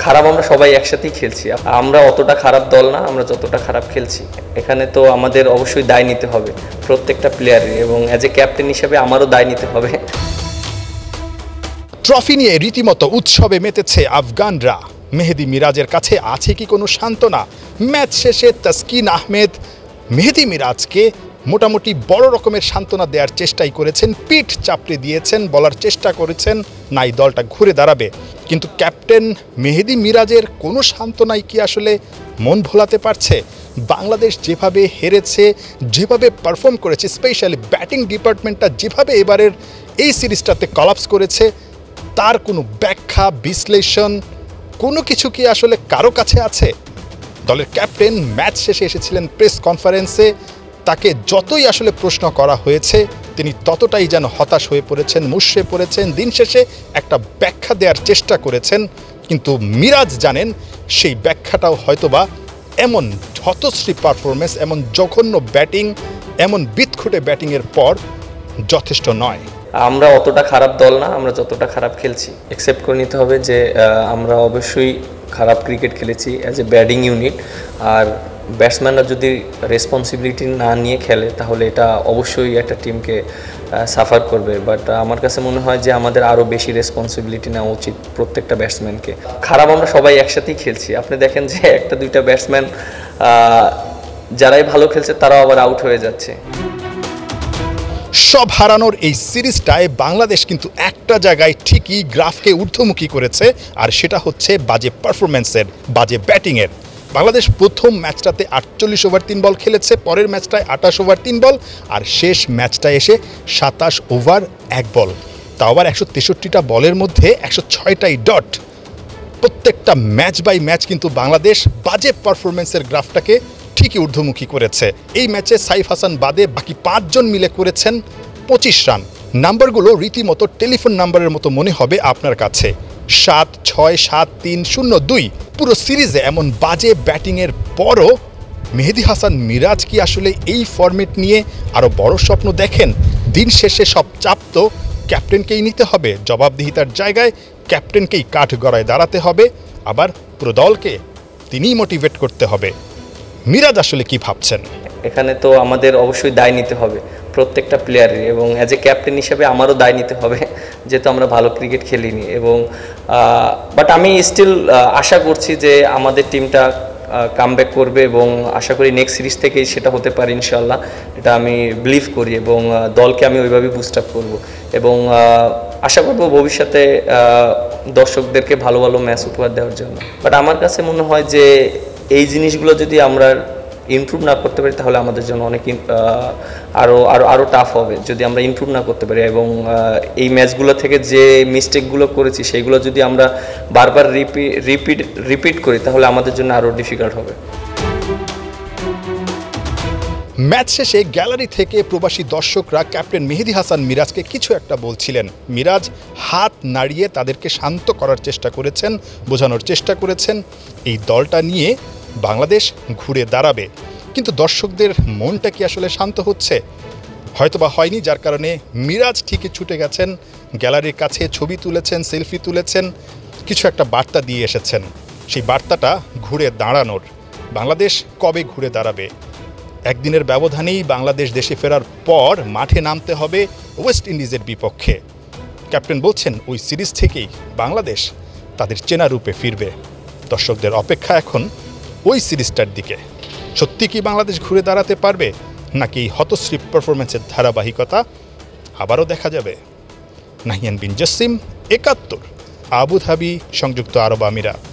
খারাপ আমরা সবাই একসাথেই খেলছি। আমরা অতটা খারাপ দল না, আমরা যতটা খারাপ খেলছি। এখানে তো আমাদের অবশ্যই দায় নিতে হবে প্রত্যেকটা প্লেয়ারের, এবং অ্যাজ এ ক্যাপ্টেন হিসেবে আমারও দায় নিতে হবে। ট্রফি নিয়ে রীতিমতো উৎসবে মেতেছে আফগানরা। মেহেদী মিরাজের কাছে আছে কি কোনো সান্ত্বনা? ম্যাচ শেষে তাসকিন আহমেদ মেহেদী মিরাজকে মোটামুটি বড় রকমের সান্ত্বনা দেওয়ার চেষ্টাই করেছেন, পিঠ চাপড়ে দিয়েছেন, বলার চেষ্টা করেছেন নাই দলটা ঘুরে দাঁড়াবে। কিন্তু ক্যাপ্টেন মেহেদী মিরাজের কোনো সান্ত্বনাই কি আসলে মন ভোলাতে পারছে? বাংলাদেশ যেভাবে হেরেছে, যেভাবে পারফর্ম করেছে, স্পেশালি ব্যাটিং ডিপার্টমেন্টটা যেভাবে এবারের এই সিরিজটাতে কলাপস করেছে, তার কোনো ব্যাখ্যা বিশ্লেষণ কোনো কিছু কি আসলে কারো কাছে আছে? দলের ক্যাপ্টেন ম্যাচ শেষে এসেছিলেন প্রেস কনফারেন্সে, তাকে যতই আসলে প্রশ্ন করা হয়েছে তিনি ততটাই যেন হতাশ হয়ে পড়েছেন, মুষড়ে পড়েছেন। দিন শেষে একটা ব্যাখ্যা দেওয়ার চেষ্টা করেছেন, কিন্তু মিরাজ জানেন সেই ব্যাখ্যাটাও হয়তোবা এমন হতশ্রী পারফরমেন্স, এমন জঘন্য ব্যাটিং, এমন বিদঘুটে ব্যাটিংয়ের পর যথেষ্ট নয়। আমরা অতটা খারাপ দল না, আমরা যতটা খারাপ খেলছি। অ্যাকসেপ্ট করে নিতে হবে যে আমরা অবশ্যই খারাপ ক্রিকেট খেলেছি অ্যাজ এ ব্যাটিং ইউনিট। আর ব্যাটসম্যানরা যদি রেসপন্সিবিলিটি না নিয়ে খেলে তাহলে এটা অবশ্যই একটা টিমকে সাফার করবে। বাট আমার কাছে মনে হয় যে আমাদের আরও বেশি রেসপন্সিবিলিটি নেওয়া উচিত প্রত্যেকটা ব্যাটসম্যানকে। খারাপ আমরা সবাই একসাথেই খেলছি। আপনি দেখেন যে একটা দুইটা ব্যাটসম্যান যারাই ভালো খেলছে তারাও আবার আউট হয়ে যাচ্ছে। সব হারানোর এই সিরিজটায় বাংলাদেশ কিন্তু একটা জায়গায় ঠিকই গ্রাফকে ঊর্ধ্বমুখী করেছে, আর সেটা হচ্ছে বাজে পারফরমেন্সের, বাজে ব্যাটিংয়ের। বাংলাদেশ প্রথম ম্যাচটাতে 48 ওভার 3 বল খেলেছে, পরের ম্যাচটায় 28 ওভার 3 বল, আর শেষ ম্যাচটায় এসে 27 ওভার 1 বল। তাও আবার 163টা বলের মধ্যে 106টাই ডট। প্রত্যেকটা ম্যাচ বাই ম্যাচ কিন্তু বাংলাদেশ বাজে পারফরমেন্সের গ্রাফটাকে ঠিকই ঊর্ধ্বমুখী করেছে। এই ম্যাচে সাইফ হাসান বাদে বাকি 5 জন মিলে করেছেন 25 রান। নাম্বারগুলো রীতিমতো টেলিফোন নাম্বারের মতো মনে হবে আপনার কাছে। 7, 6, 7, 3, 0, 2। পুরো সিরিজে এমন বাজে ব্যাটিংয়ের পরও মেহেদী হাসান মিরাজ কি আসলে এই ফরম্যাট নিয়ে আরও বড় স্বপ্ন দেখেন? দিন শেষে সব চাপ তো ক্যাপ্টেনকেই নিতে হবে। জবাবদিহিতার জায়গায় ক্যাপ্টেনকেই কাঠ গড়ায় দাঁড়াতে হবে, আবার পুরো দলকে তিনিই মোটিভেট করতে হবে। মিরাজ আসলে কি ভাবছেন? এখানে তো আমাদের অবশ্যই দায় নিতে হবে প্রত্যেকটা প্লেয়ারের, এবং অ্যাজ এ ক্যাপ্টেন হিসেবে আমারও দায় নিতে হবে, যেহেতু আমরা ভালো ক্রিকেট খেলিনি। এবং বাট আমি স্টিল আশা করছি যে আমাদের টিমটা কামব্যাক করবে, এবং আশা করি নেক্সট সিরিজ থেকেই সেটা হতে পারে ইনশাল্লাহ। এটা আমি বিলিভ করি, এবং দলকে আমি ওইভাবেই বুস্ট আপ করবো, এবং আশা করবো ভবিষ্যতে দর্শকদেরকে ভালো ভালো ম্যাচ উপহার দেওয়ার জন্য। বাট আমার কাছে মনে হয় যে এই জিনিসগুলো যদি আমরা ইমপ্রুভ না করতে পারি তাহলে আমাদের জন্য অনেক আরও টাফ হবে যদি আমরা ইমপ্রুভ না করতে পারি। এবং এই ম্যাচগুলো থেকে যে মিস্টেকগুলো করেছি সেইগুলো যদি আমরা বারবার রিপিট করি তাহলে আমাদের জন্য আরও ডিফিকাল্ট হবে। ম্যাচ শেষে গ্যালারি থেকে প্রবাসী দর্শকরা ক্যাপ্টেন মেহেদী হাসান মিরাজকে কিছু একটা বলছিলেন। মিরাজ হাত নাড়িয়ে তাদেরকে শান্ত করার চেষ্টা করেছেন, বোঝানোর চেষ্টা করেছেন এই দলটা নিয়ে বাংলাদেশ ঘুরে দাঁড়াবে। কিন্তু দর্শকদের মনটা কি আসলে শান্ত হচ্ছে? হয়তোবা হয়নি, যার কারণে মিরাজ ঠিকই ছুটে গেছেন গ্যালারির কাছে, ছবি তুলেছেন, সেলফি তুলেছেন, কিছু একটা বার্তা দিয়ে এসেছেন। সেই বার্তাটা ঘুরে দাঁড়ানোর। বাংলাদেশ কবে ঘুরে দাঁড়াবে? একদিনের ব্যবধানেই বাংলাদেশ দেশে ফেরার পর মাঠে নামতে হবে ওয়েস্ট ইন্ডিজের বিপক্ষে। ক্যাপ্টেন বলছেন ওই সিরিজ থেকেই বাংলাদেশ তাদের চেনা রূপে ফিরবে। দর্শকদের অপেক্ষা এখন ওই সিরিজটার দিকে। সত্যি কি বাংলাদেশ ঘুরে দাঁড়াতে পারবে, নাকি এই হতশ্রী পারফরমেন্সের ধারাবাহিকতা আবারও দেখা যাবে? নাহিয়ান বিন জসিম, ৭১, আবুধাবি, সংযুক্ত আরব আমিরাত।